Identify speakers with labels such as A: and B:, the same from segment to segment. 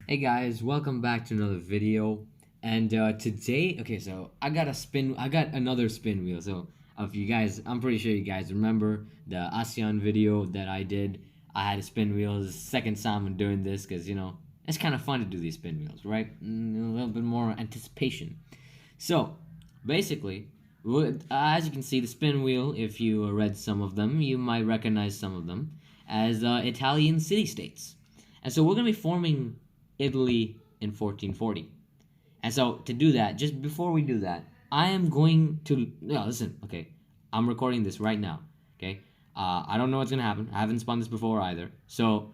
A: Hey guys, welcome back to another video. And today, okay, so I got another spin wheel. So if you guys, I'm pretty sure you guys remember the ASEAN video that I did. I had a spin wheel. This is the second time I'm doing this because it's kind of fun to do these spin wheels, right? A little bit more anticipation. So basically, as you can see, the spin wheel. If you read some of them, you might recognize some of them as Italian city-states. And so we're gonna be forming Italy in 1440. And so to do that, just before we do that, I am going to listen. Okay, I'm recording this right now. Okay, I don't know what's gonna happen. I haven't spun this before either. So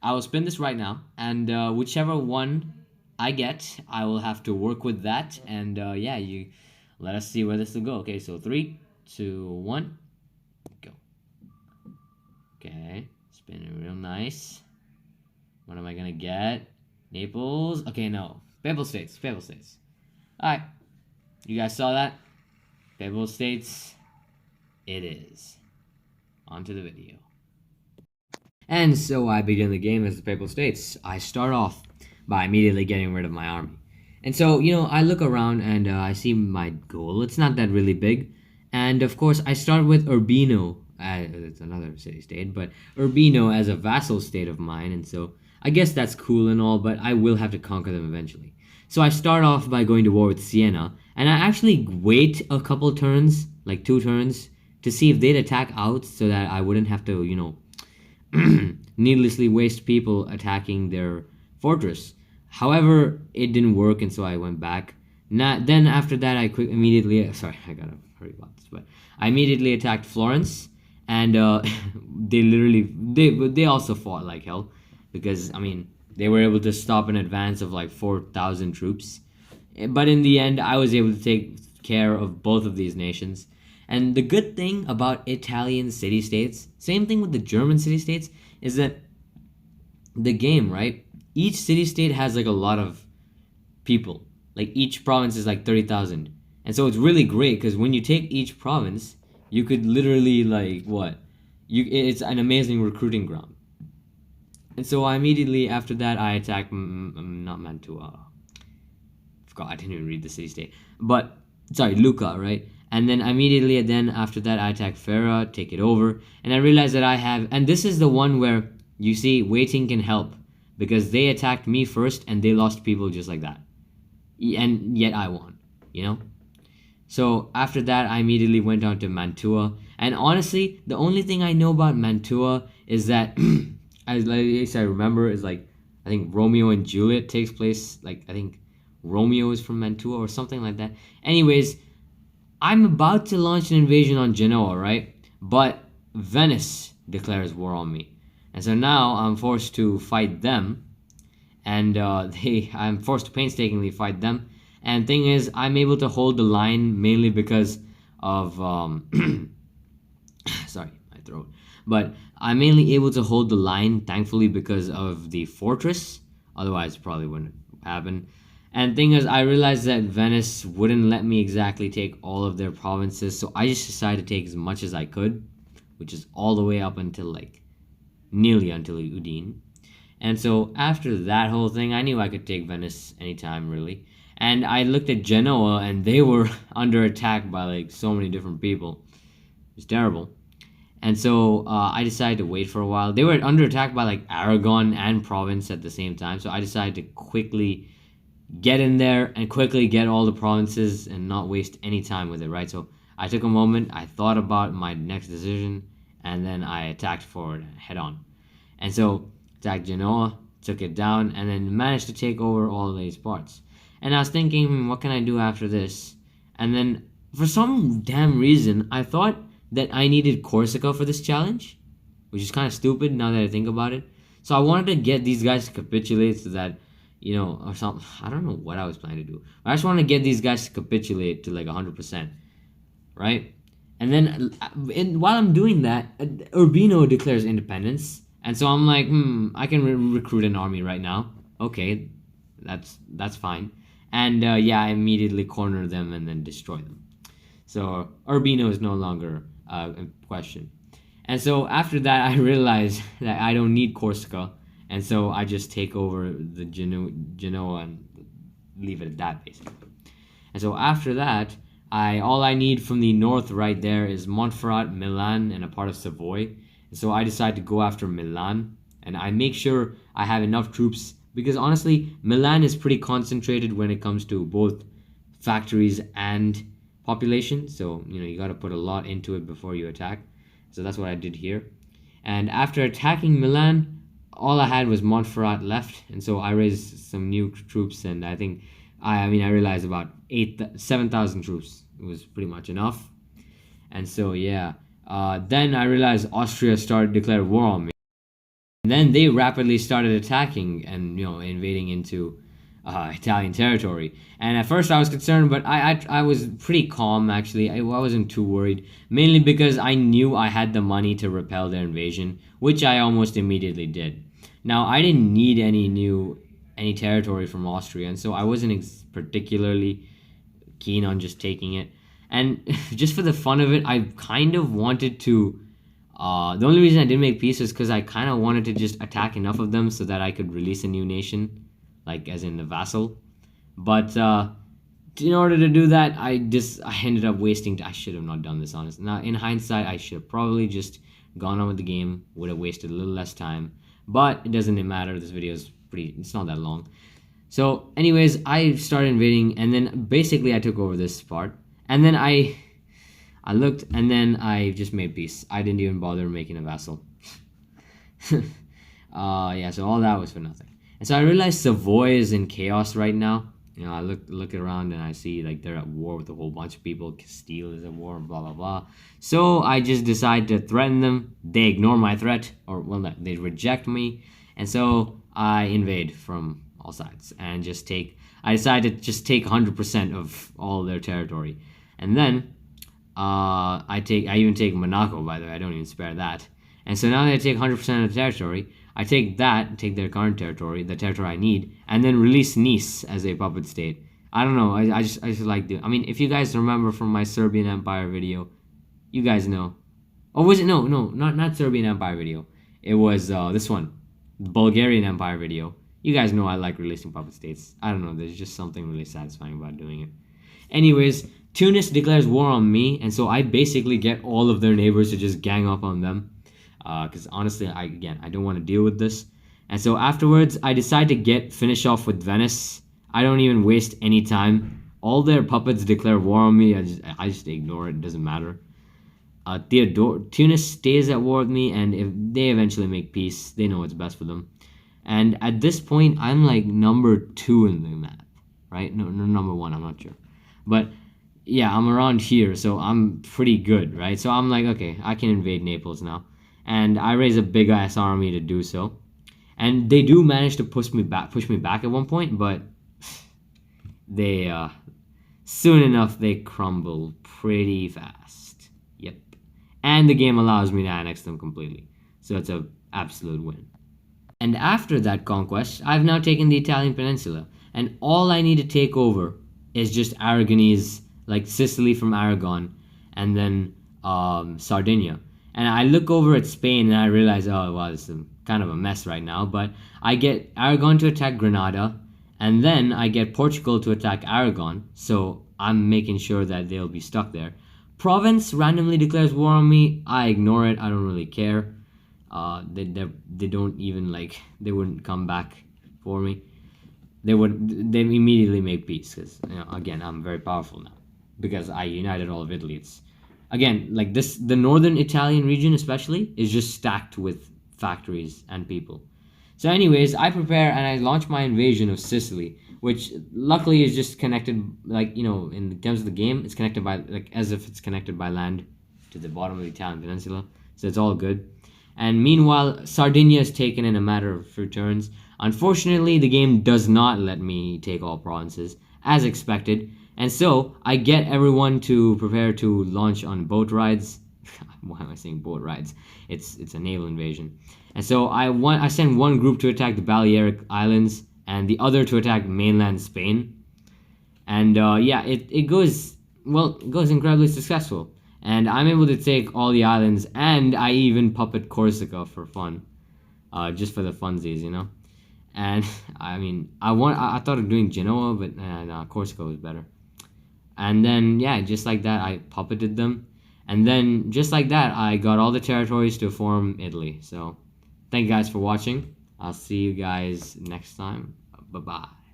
A: I will spin this right now, and whichever one I get, I will have to work with that. And yeah, you let us see where this will go. Okay, so 3, 2, 1, go. Okay, spin it real nice. What am I gonna get? Naples? Okay, no. Papal States. Papal States. Alright. You guys saw that? Papal States. It is. On to the video. And so I begin the game as the Papal States. I start off by immediately getting rid of my army. And so, I look around and I see my goal. It's not that really big. And of course, I start with Urbino. It's another city-state, but Urbino as a vassal state of mine. And so I guess that's cool and all, but I will have to conquer them eventually. So I start off by going to war with Siena, and I actually wait a couple turns, like 2 turns, to see if they'd attack out so that I wouldn't have to, needlessly waste people attacking their fortress. However, it didn't work, and so I went back. Then after that, immediately. Sorry, I gotta hurry about this, but I immediately attacked Florence, and they also fought like hell, because they were able to stop an advance of like 4,000 troops. But in the end, I was able to take care of both of these nations. And the good thing about Italian city-states, same thing with the German city-states, is that the game, right? Each city-state has like a lot of people. Like each province is like 30,000. And so it's really great because when you take each province, you could literally it's an amazing recruiting ground. And so I immediately after that I attacked not Mantua. Forgot, I didn't even read the city-state. But sorry, Lucca, right? And then immediately then after that I attack Ferra, take it over, and I realized that and this is the one where you see waiting can help, because they attacked me first and they lost people just like that. And yet I won. So after that I immediately went on to Mantua, and honestly, the only thing I know about Mantua is that as I remember is I think Romeo and Juliet takes place, I think Romeo is from Mantua or something like that. Anyways, I'm about to launch an invasion on Genoa, right? But Venice declares war on me. And so now I'm forced to fight them. And I'm forced to painstakingly fight them. And thing is, I'm able to hold the line mainly because of sorry, my throat. But I'm mainly able to hold the line, thankfully, because of the fortress. Otherwise, it probably wouldn't happen. And thing is, I realized that Venice wouldn't let me exactly take all of their provinces, so I just decided to take as much as I could, which is all the way up until nearly until Udine. And so after that whole thing, I knew I could take Venice anytime, really. And I looked at Genoa, and they were under attack by so many different people. It was terrible. And so I decided to wait for a while. They were under attack by Aragon and Provence at the same time, so I decided to quickly get in there and quickly get all the provinces and not waste any time with it, right? So I took a moment, I thought about my next decision, and then I attacked forward head on. And so attacked Genoa, took it down, and then managed to take over all of these parts. And I was thinking, what can I do after this? And then for some damn reason, I thought that I needed Corsica for this challenge, which is kind of stupid now that I think about it. So I wanted to get these guys to capitulate so that or something. I don't know what I was planning to do. But I just want to get these guys to capitulate to 100%, right? And then while I'm doing that, Urbino declares independence, and so I'm like, I can recruit an army right now. Okay, that's fine. And yeah, I immediately corner them and then destroy them. So Urbino is no longer in question. And so after that, I realized that I don't need Corsica and so I just take over the Genoa and leave it at that basically. And so after that, all I need from the north right there is Montferrat, Milan, and a part of Savoy. And so I decide to go after Milan, and I make sure I have enough troops because honestly, Milan is pretty concentrated when it comes to both factories and population. So you got to put a lot into it before you attack. So that's what I did here. And after attacking Milan, all I had was Montferrat left, and so I raised some new troops, and I think I realized about 7,000 troops was pretty much enough. And so yeah, then I realized Austria started to declare war on me. And then they rapidly started attacking and invading into Italian territory. And at first I was concerned, but I was pretty calm actually. I wasn't too worried, mainly because I knew I had the money to repel their invasion, which I almost immediately did. Now I didn't need any territory from Austria, and so I wasn't particularly keen on just taking it. And just for the fun of it, I kind of wanted to. The only reason I didn't make peace is because I kind of wanted to just attack enough of them so that I could release a new nation, like as in the vassal. But in order to do that, I ended up wasting. I should have not done this, honestly. Now, in hindsight, I should have probably just gone on with the game. Would have wasted a little less time. But it doesn't matter. This video is it's not that long. So, anyways, I started invading, and then basically I took over this part, and then I looked, and then I just made peace. I didn't even bother making a vassal. Yeah, so all that was for nothing. And so I realized Savoy is in chaos right now. I look around and I see like they're at war with a whole bunch of people. Castile is at war, blah blah blah. So I just decide to threaten them. They ignore my threat, or well, no, they reject me, and so I invade from all sides and I decide to just take 100% of all their territory, and then I even take Monaco, by the way. I don't even spare that. And so now that I take 100% of the territory, I take their current territory, the territory I need, and then release Nice as a puppet state. I don't know. I just like to. If you guys remember from my Serbian Empire video, you guys know. Oh, was it? No, not Serbian Empire video. It was this one, Bulgarian Empire video. You guys know I like releasing puppet states. I don't know. There's just something really satisfying about doing it. Anyways, Tunis declares war on me, and so I basically get all of their neighbors to just gang up on them. Because honestly, I don't want to deal with this. And so afterwards, I decide to finish off with Venice. I don't even waste any time. All their puppets declare war on me. I just ignore it. It doesn't matter. Tunis stays at war with me, and if they eventually make peace, they know what's best for them. And at this point, I'm like number 2 in the map, right? No, number 1. I'm not sure, but yeah, I'm around here, so I'm pretty good, right? So I'm like, okay, I can invade Naples now. And I raise a big ass army to do so, and they do manage to push me back at one point, but they soon enough they crumble pretty fast. Yep, and the game allows me to annex them completely, so it's a absolute win. And after that conquest, I've now taken the Italian peninsula, and all I need to take over is just Aragonese, like Sicily from Aragon, and then Sardinia. And I look over at Spain and I realize, oh, wow, this is kind of a mess right now. But I get Aragon to attack Granada, and then I get Portugal to attack Aragon. So I'm making sure that they'll be stuck there. Provence randomly declares war on me. I ignore it. I don't really care. They don't even they wouldn't come back for me. They immediately make peace because again, I'm very powerful now because I united all of Italy. It's again, the northern Italian region especially is just stacked with factories and people. So anyways, I prepare and I launch my invasion of Sicily, which luckily is just connected, in terms of the game, it's connected by, as if it's connected by land to the bottom of the Italian peninsula. So it's all good. And meanwhile, Sardinia is taken in a matter of few turns. Unfortunately, the game does not let me take all provinces, as expected. And so, I get everyone to prepare to launch on boat rides. Why am I saying boat rides? It's a naval invasion. And so, I send one group to attack the Balearic Islands, and the other to attack mainland Spain. And it goes incredibly successful. And I'm able to take all the islands, and I even puppet Corsica for fun. just for the funsies, you know. And I mean, I thought of doing Genoa, but no, Corsica was better. And then yeah, just like that, I puppeted them, and then just like that, I got all the territories to form Italy. So, thank you guys for watching. I'll see you guys next time. Bye bye.